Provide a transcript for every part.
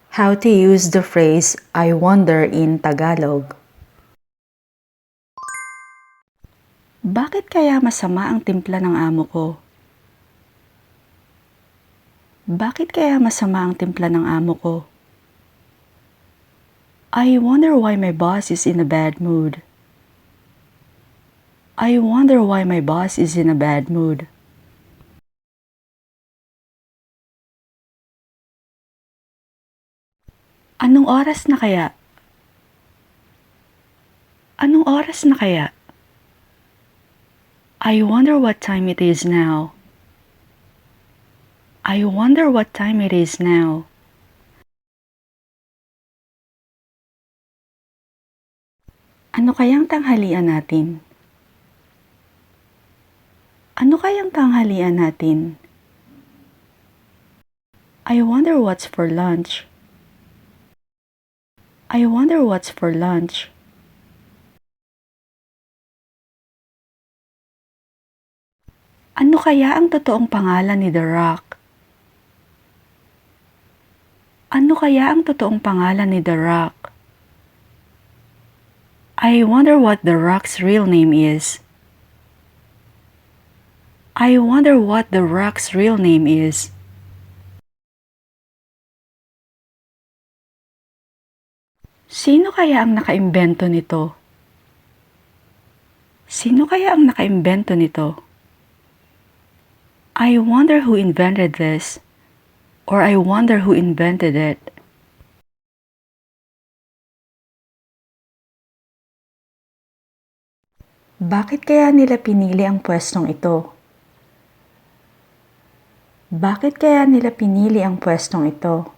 How to use the phrase, I wonder in Tagalog. Bakit kaya masama ang timpla ng amo ko? Bakit kaya masama ang timpla ng amo ko? I wonder why my boss is in a bad mood. I wonder why my boss is in a bad mood. Anong oras na kaya? Anong oras na kaya? I wonder what time it is now. I wonder what time it is now. Ano kayang tanghalian natin? Ano kayang tanghalian natin? I wonder what's for lunch. I wonder what's for lunch. Ano kaya ang totoong pangalan ni The Rock? Ano kaya ang totoong pangalan ni The Rock? I wonder what The Rock's real name is. I wonder what The Rock's real name is. Sino kaya ang nakaimbento nito? Sino kaya ang nakaimbento nito? I wonder who invented this. Or I wonder who invented it. Bakit kaya nila pinili ang pwestong ito? Bakit kaya nila pinili ang pwestong ito?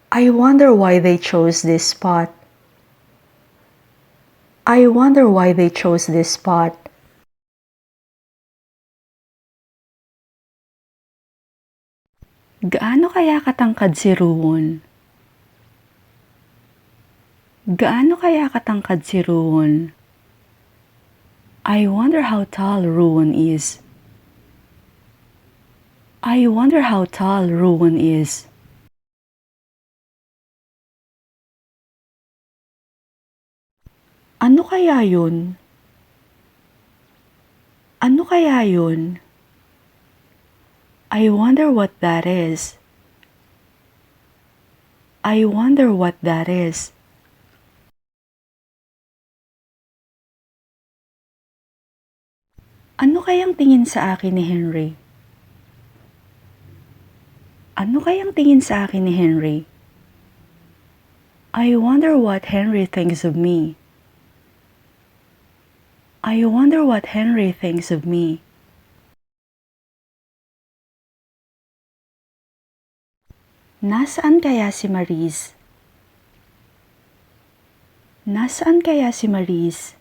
I wonder why they chose this spot. I wonder why they chose this spot. Gaano kaya katangkad si Ruwon? Gaano kaya katangkad si Ruwon? I wonder how tall Ruwon is. I wonder how tall Ruwon is. Ano kaya yun? Ano kaya yun? I wonder what that is. I wonder what that is. Ano kayang tingin sa akin ni Henry? Ano kayang tingin sa akin ni Henry? I wonder what Henry thinks of me. I wonder what Henry thinks of me. Nasaan kaya si Maris? Nasaan kaya si Maris?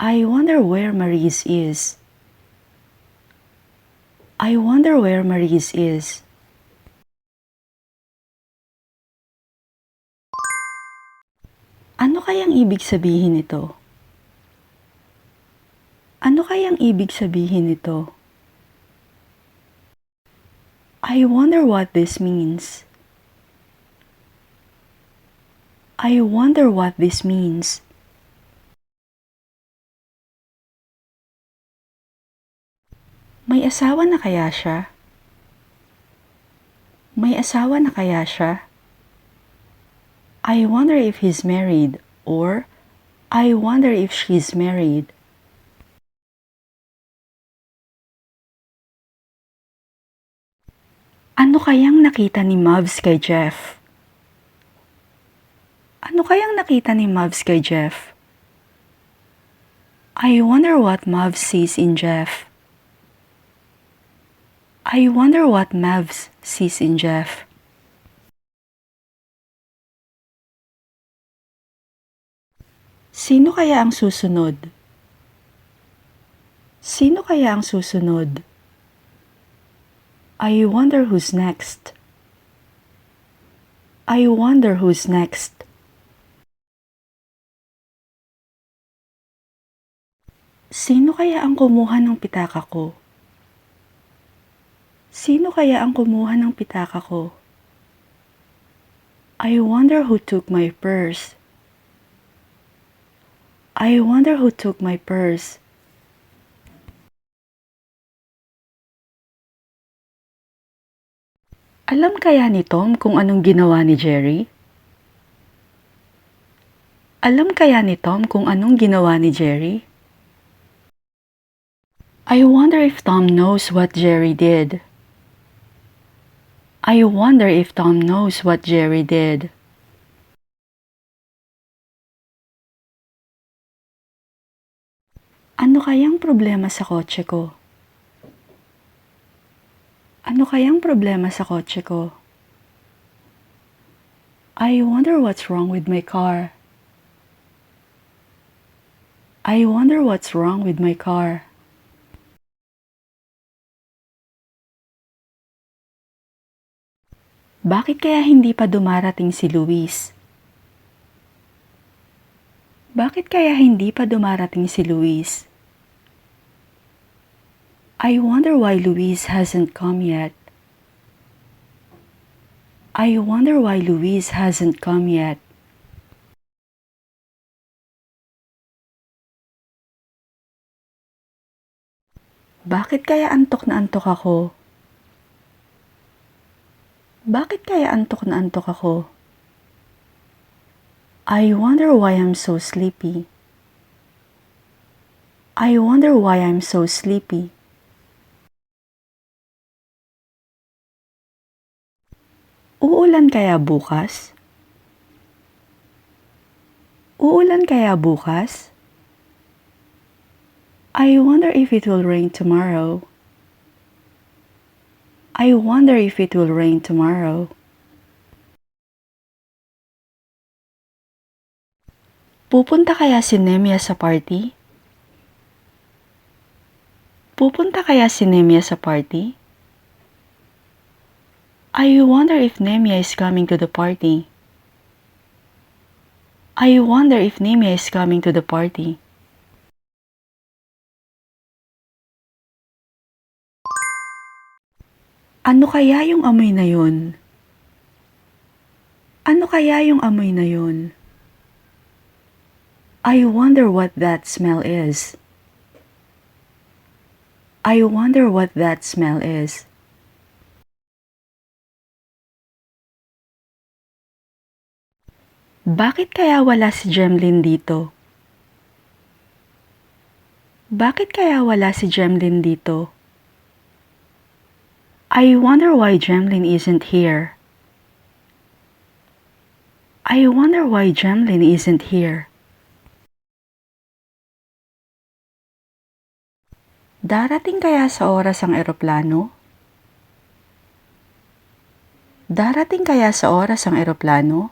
I wonder where Maris is. I wonder where Maris is. Ano kayang ibig sabihin nito? Ano kayang ibig sabihin nito? I wonder what this means. I wonder what this means. May asawa na kaya siya? May asawa na kaya siya? I wonder if he's married, or I wonder if she's married. Ano kayang nakita ni Mavs kay Jeff? Ano kayang nakita ni Mavs kay Jeff? I wonder what Mavs sees in Jeff. I wonder what Mavs sees in Jeff. Sino kaya ang susunod? Sino kaya ang susunod? I wonder who's next. I wonder who's next. Sino kaya ang kumuha ng pitaka ko? Sino kaya ang kumuha ng pitaka ko? I wonder who took my purse. I wonder who took my purse. Alam kaya ni Tom kung anong ginawa ni Jerry? Alam kaya ni Tom kung anong ginawa ni Jerry? I wonder if Tom knows what Jerry did. I wonder if Tom knows what Jerry did. Ano kayang problema sa kotse ko? Ano kayang problema sa kotse ko? I wonder what's wrong with my car. I wonder what's wrong with my car. Bakit kaya hindi pa dumarating si Luis? Bakit kaya hindi pa dumarating si Luis? I wonder why Luis hasn't come yet. I wonder why Luis hasn't come yet. Bakit kaya antok na antok ako? Bakit kaya antok na antok ako? I wonder why I'm so sleepy. I wonder why I'm so sleepy. Uulan kaya bukas? Uulan kaya bukas? I wonder if it will rain tomorrow. I wonder if it will rain tomorrow. Pupunta kaya si Nemia sa party? Pupunta kaya si Nemia sa party? I wonder if Nemia is coming to the party. I wonder if Nemia is coming to the party. Ano kaya yung amoy na yun? Ano kaya yung amoy na yun? I wonder what that smell is. I wonder what that smell is. Bakit kaya wala si Jemlyn dito? Bakit kaya wala si Jemlyn dito? I wonder why Jemlyn isn't here. I wonder why Jemlyn isn't here. Darating kaya sa oras ang eroplano? Darating kaya sa oras ang eroplano?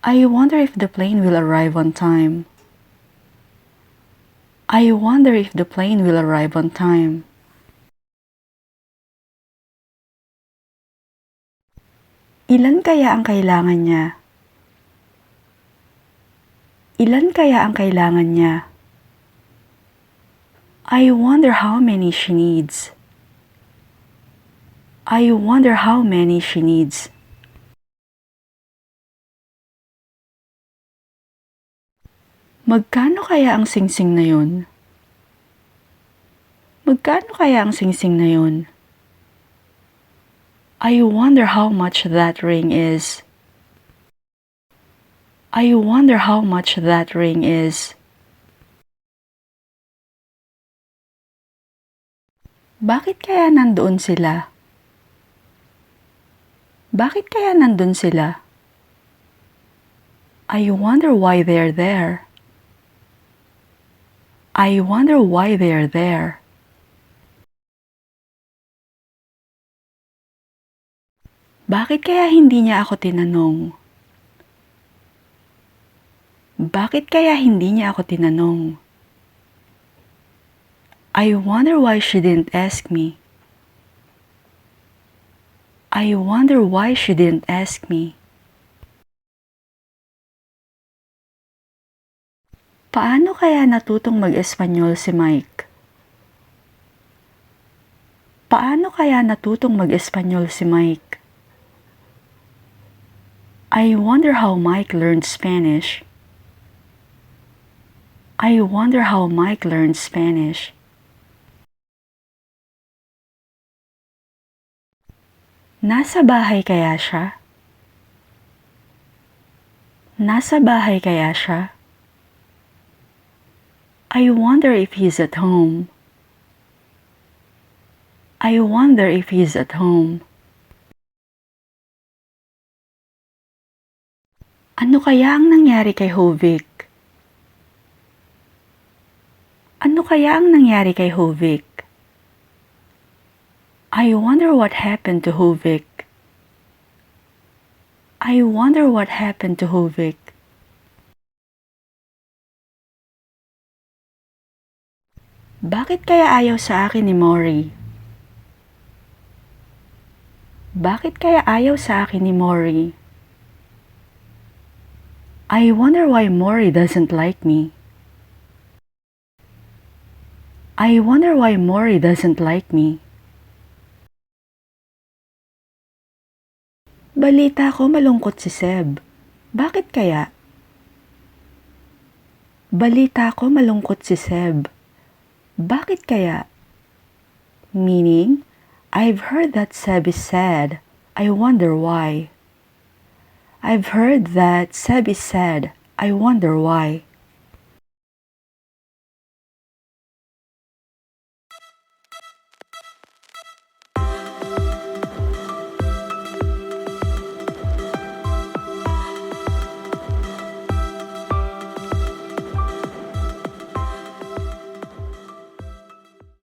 I wonder if the plane will arrive on time. I wonder if the plane will arrive on time. Ilan kaya ang kailangan niya? Ilan kaya ang kailangan niya? I wonder how many she needs. I wonder how many she needs. Magkano kaya ang singsing na yun? Magkano kaya ang singsing na yun? I wonder how much that ring is. I wonder how much that ring is. Bakit kaya nandoon sila? Bakit kaya nandun sila? I wonder why they're there. I wonder why they're there. Bakit kaya hindi niya ako tinanong? Bakit kaya hindi niya ako tinanong? I wonder why she didn't ask me. I wonder why she didn't ask me. Paano kaya natutong mag-Espanyol si Mike? kaya natutong mag-Espanyol si Mike? I wonder how Mike learned Spanish. I wonder how Mike learned Spanish. Nasa bahay kaya siya? Nasa bahay kaya siya? I wonder if he's at home. I wonder if he's at home. Ano kaya ang nangyari kay Hovik? Ano kaya ang nangyari kay Hovik? I wonder what happened to Hovik. I wonder what happened to Hovik. Bakit kaya ayaw sa akin ni Mori? Bakit kaya ayaw sa akin ni Mori? I wonder why Mori doesn't like me. I wonder why Mori doesn't like me. Balita ko malungkot si Seb. Bakit kaya? Balita ko malungkot si Seb. Bakit kaya? Meaning, I've heard that Seb is sad. I wonder why. I've heard that Seb is sad. I wonder why.